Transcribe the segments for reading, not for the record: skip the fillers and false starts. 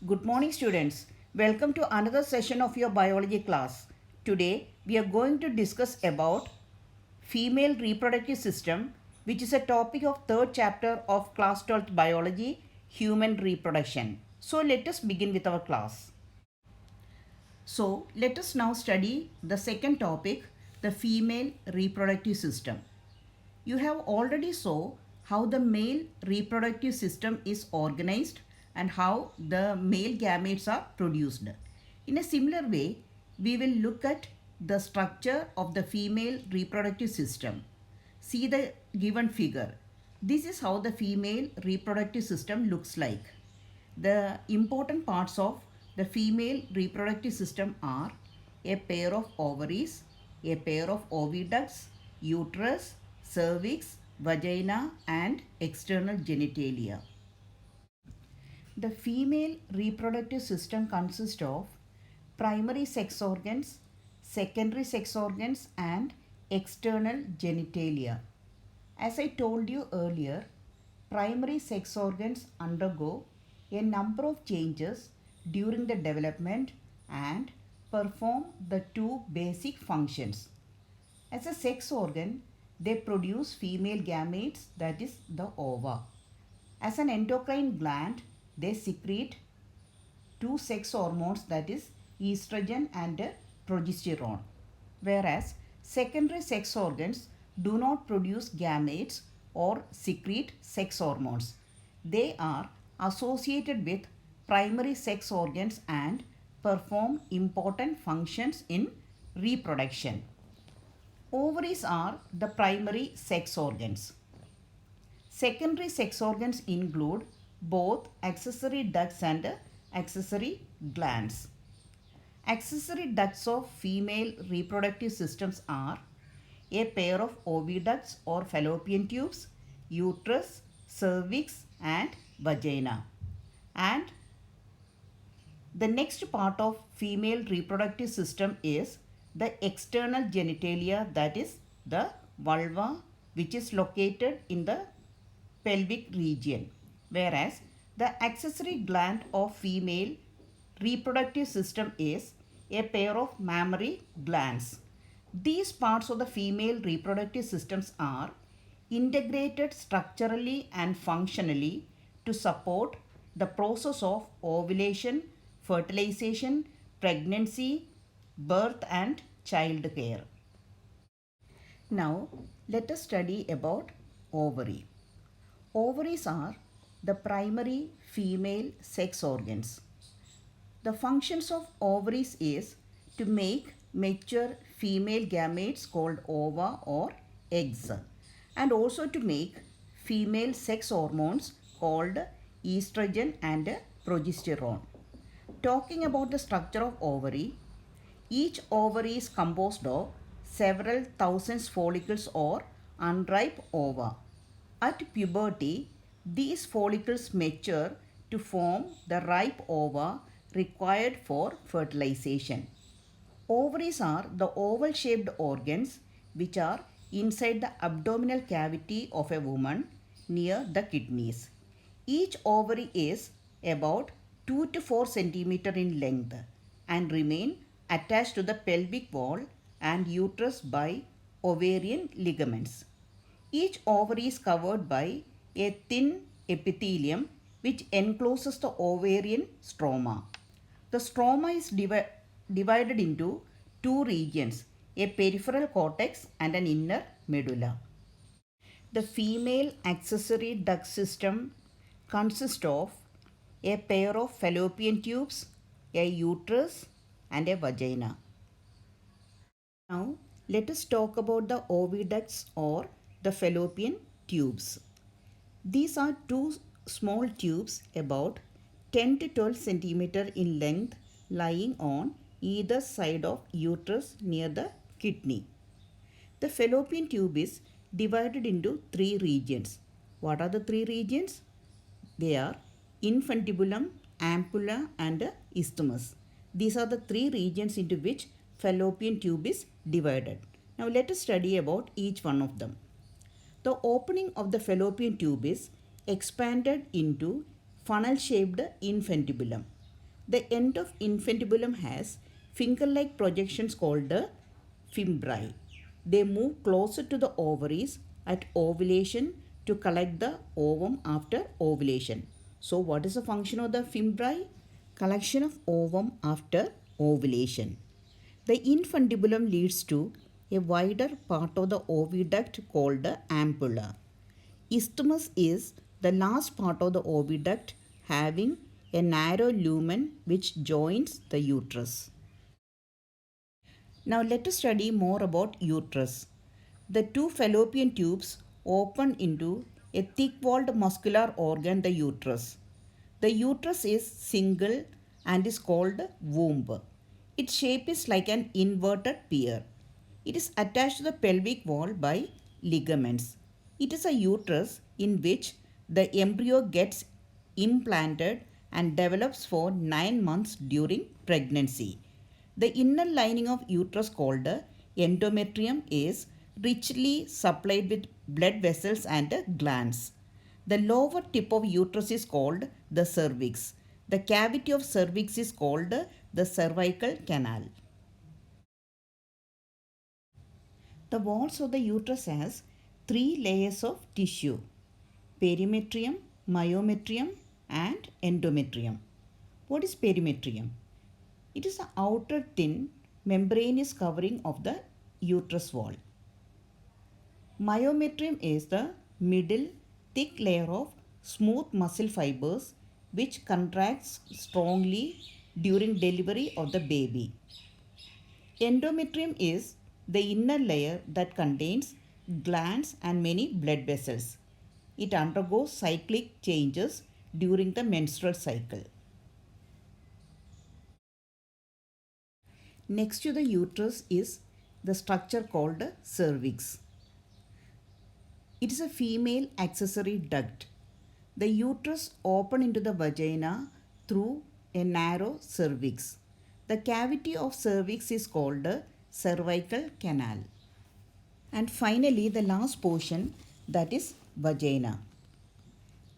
Good morning, students. Welcome to another session of your biology class. Today, we are going to discuss about female reproductive system, which is a topic of third chapter of class 12th biology, human reproduction. So, let us begin with our class. So, let us now study the second topic, the female reproductive system. You have already saw how the male reproductive system is organized and how the male gametes are produced. In a similar way, we will look at the structure of the female reproductive system. See the given figure. This is how the female reproductive system looks like. The important parts of the female reproductive system are a pair of ovaries, a pair of oviducts, uterus, cervix, vagina, and external genitalia. The female reproductive system consists of primary sex organs, secondary sex organs, and external genitalia. As I told you earlier, primary sex organs undergo a number of changes during the development and perform the two basic functions. As a sex organ, they produce female gametes, that is the ova. As an endocrine gland, they secrete two sex hormones, that is estrogen and progesterone. Whereas secondary sex organs do not produce gametes or secrete sex hormones. They are associated with primary sex organs and perform important functions in reproduction. Ovaries are the primary sex organs. Secondary sex organs include both accessory ducts and accessory glands. Accessory ducts of female reproductive systems are a pair of oviducts or fallopian tubes, uterus, cervix, and vagina. And the next part of female reproductive system is the external genitalia, that is the vulva, which is located in the pelvic region, whereas the accessory gland of female reproductive system is a pair of mammary glands. These parts of the female reproductive systems are integrated structurally and functionally to support the process of ovulation, fertilization, pregnancy, birth, and child care. Now, let us study about ovary. Ovaries are the primary female sex organs. The functions of ovaries is to make mature female gametes called ova or eggs, and also to make female sex hormones called estrogen and progesterone. Talking about the structure of ovary, each ovary is composed of several thousands follicles or unripe ova. At puberty, these follicles mature to form the ripe ova required for fertilization. Ovaries are the oval shaped organs which are inside the abdominal cavity of a woman near the kidneys. Each ovary is about 2 to 4 centimeter in length and remain attached to the pelvic wall and uterus by ovarian ligaments. Each ovary is covered by a thin epithelium which encloses the ovarian stroma. The stroma is divided into two regions, a peripheral cortex and an inner medulla. The female accessory duct system consists of a pair of fallopian tubes, a uterus, and a vagina. Now, let us talk about the oviducts or the fallopian tubes. These are two small tubes about 10 to 12 centimeter in length lying on either side of uterus near the kidney. The fallopian tube is divided into three regions. What are the three regions? They are infundibulum, ampulla, and isthmus. These are the three regions into which fallopian tube is divided. Now let us study about each one of them. The opening of the fallopian tube is expanded into funnel shaped infundibulum. The end of infundibulum has finger-like projections called the fimbriae. They move closer to the ovaries at ovulation to collect the ovum after ovulation. So what is the function of the fimbriae? Collection of ovum after ovulation. The infundibulum leads to a wider part of the oviduct called the ampulla. Isthmus is the last part of the oviduct having a narrow lumen which joins the uterus. Now let us study more about uterus. The two fallopian tubes open into a thick-walled muscular organ, the uterus. The uterus is single and is called womb. Its shape is like an inverted pear. It is attached to the pelvic wall by ligaments. It is a uterus in which the embryo gets implanted and develops for 9 months during pregnancy. The inner lining of uterus called endometrium is richly supplied with blood vessels and glands. The lower tip of uterus is called the cervix. The cavity of cervix is called the cervical canal. The walls of the uterus has three layers of tissue: perimetrium, myometrium and endometrium. What is perimetrium? It is the outer thin membranous covering of the uterus wall. Myometrium is the middle thick layer of smooth muscle fibers which contracts strongly during delivery of the baby. Endometrium is the inner layer that contains glands and many blood vessels. It undergoes cyclic changes during the menstrual cycle. Next to the uterus is the structure called cervix. It is a female accessory duct. The uterus opens into the vagina through a narrow cervix. The cavity of cervix is called the cervical canal. And finally, the last portion, that is vagina.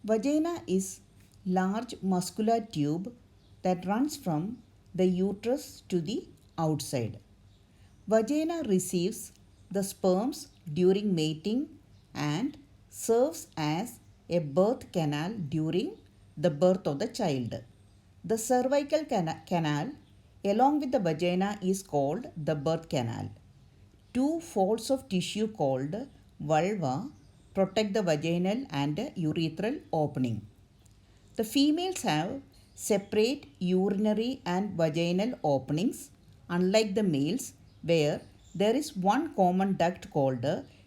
Vagina is large muscular tube that runs from the uterus to the outside. Vagina receives the sperms during mating and serves as a birth canal during the birth of the child. The cervical canal along with the vagina is called the birth canal. Two folds of tissue called vulva protect the vaginal and urethral opening. The females have separate urinary and vaginal openings, unlike the males, where there is one common duct called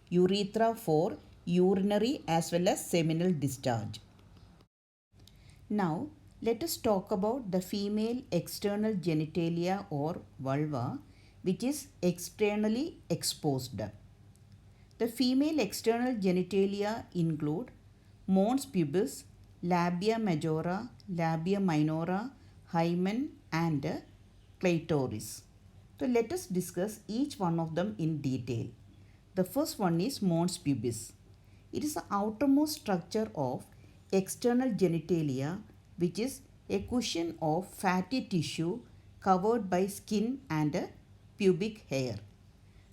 urethra for urinary as well as seminal discharge. Now, let us talk about the female external genitalia or vulva, which is externally exposed. The female external genitalia include mons pubis, labia majora, labia minora, hymen and clitoris. So let us discuss each one of them in detail. The first one is mons pubis. It is the outermost structure of external genitalia, which is a cushion of fatty tissue covered by skin and pubic hair.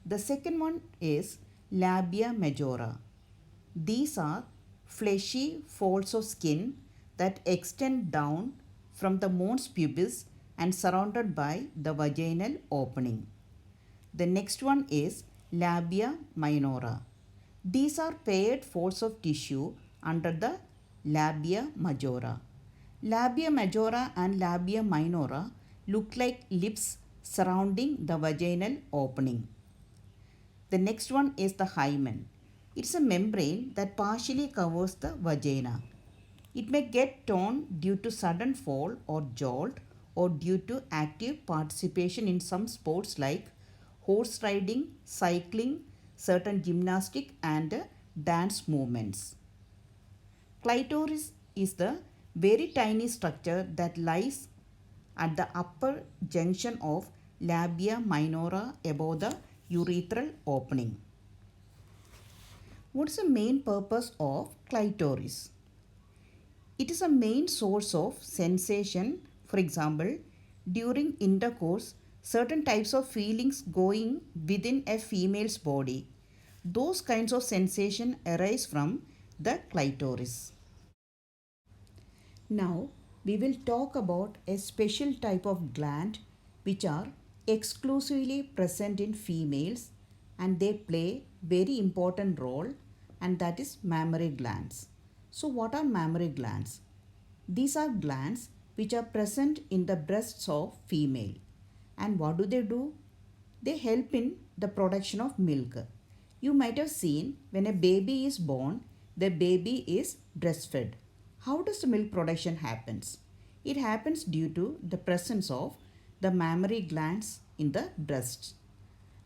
The second one is labia majora. These are fleshy folds of skin that extend down from the mons pubis and surrounded by the vaginal opening. The next one is labia minora. These are paired folds of tissue under the labia majora. Labia majora and labia minora look like lips surrounding the vaginal opening. The next one is the hymen. It's a membrane that partially covers the vagina. It may get torn due to sudden fall or jolt or due to active participation in some sports like horse riding, cycling, certain gymnastic and dance movements. Clitoris is the very tiny structure that lies at the upper junction of labia minora above the urethral opening. What is the main purpose of clitoris? It is a main source of sensation For example, during intercourse, certain types of feelings going within a female's body. Those kinds of sensation arise from the clitoris. Now, we will talk about a special type of gland which are exclusively present in females and they play very important role, and that is mammary glands. So what are mammary glands? These are glands which are present in the breasts of female. And what do? They help in the production of milk. You might have seen when a baby is born, the baby is breastfed. How does the milk production happens? It happens due to the presence of the mammary glands in the breasts.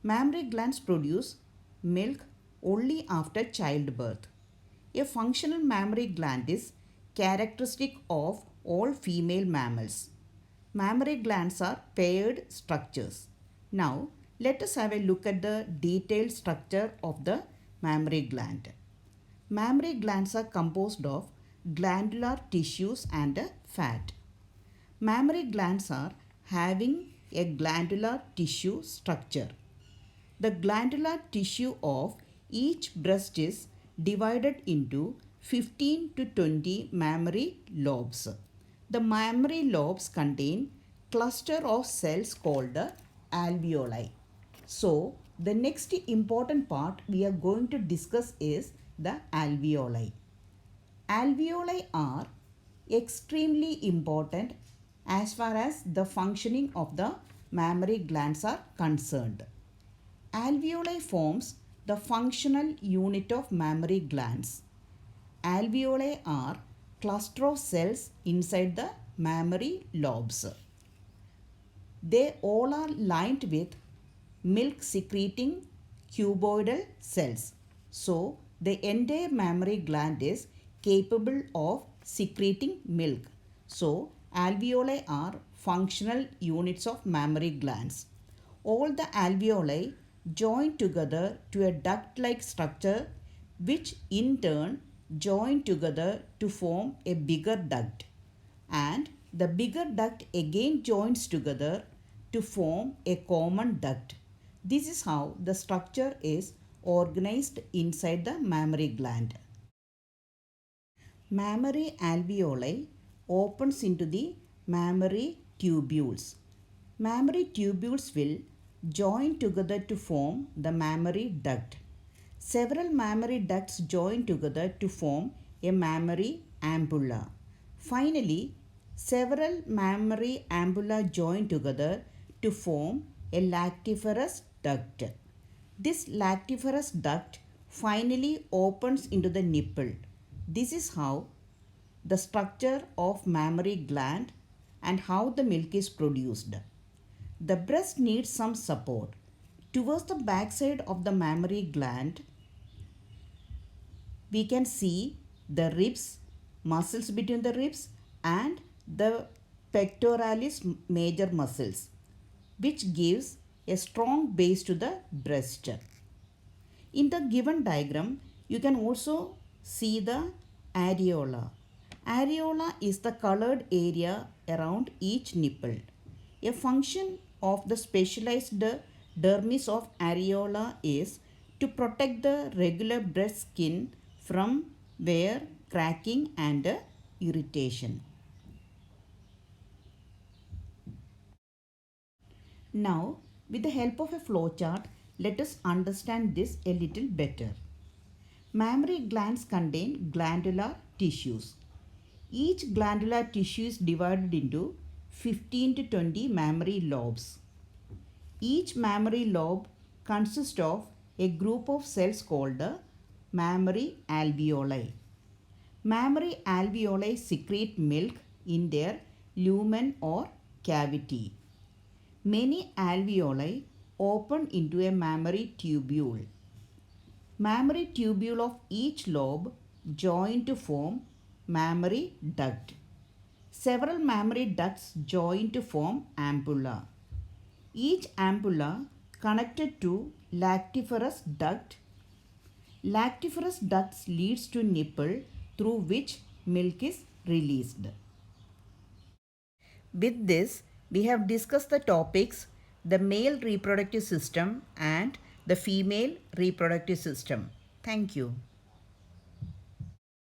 Mammary glands produce milk only after childbirth. A functional mammary gland is characteristic of all female mammals. Mammary glands are paired structures. Now, let us have a look at the detailed structure of the mammary gland. Mammary glands are composed of glandular tissues and fat. Mammary glands are having a glandular tissue structure. The glandular tissue of each breast is divided into 15 to 20 mammary lobes. The mammary lobes contain cluster of cells called alveoli. So, the next important part we are going to discuss is the alveoli. Alveoli are extremely important as far as the functioning of the mammary glands are concerned. Alveoli forms the functional unit of mammary glands. Alveoli are cluster of cells inside the mammary lobes. They all are lined with milk secreting cuboidal cells. So, the entire mammary gland is capable of secreting milk. So, alveoli are functional units of mammary glands. All the alveoli join together to a duct-like structure which in turn join together to form a bigger duct, and the bigger duct again joins together to form a common duct. This is how the structure is organized inside the mammary gland. Mammary alveoli opens into the mammary tubules. Mammary tubules will join together to form the mammary duct. Several mammary ducts join together to form a mammary ampulla. Finally, several mammary ampulla join together to form a lactiferous duct. This lactiferous duct finally opens into the nipple. This is how the structure of mammary gland and how the milk is produced. The breast needs some support. Towards the backside of the mammary gland, we can see the ribs, muscles between the ribs and the pectoralis major muscles, which gives a strong base to the breast. In the given diagram, you can also see the areola. Areola is the colored area around each nipple. A function of the specialized dermis of areola is to protect the regular breast skin from wear, cracking and irritation. Now, with the help of a flowchart, let us understand this a little better. Mammary glands contain glandular tissues. Each glandular tissue is divided into 15 to 20 mammary lobes. Each mammary lobe consists of a group of cells called mammary alveoli. Mammary alveoli secrete milk in their lumen or cavity. Many alveoli open into a mammary tubule. Mammary tubule of each lobe join to form mammary duct. Several mammary ducts join to form ampulla. Each ampulla connected to lactiferous duct. Lactiferous ducts leads to nipple through which milk is released. With this, we have discussed the topics the male reproductive system and the female reproductive system. Thank you.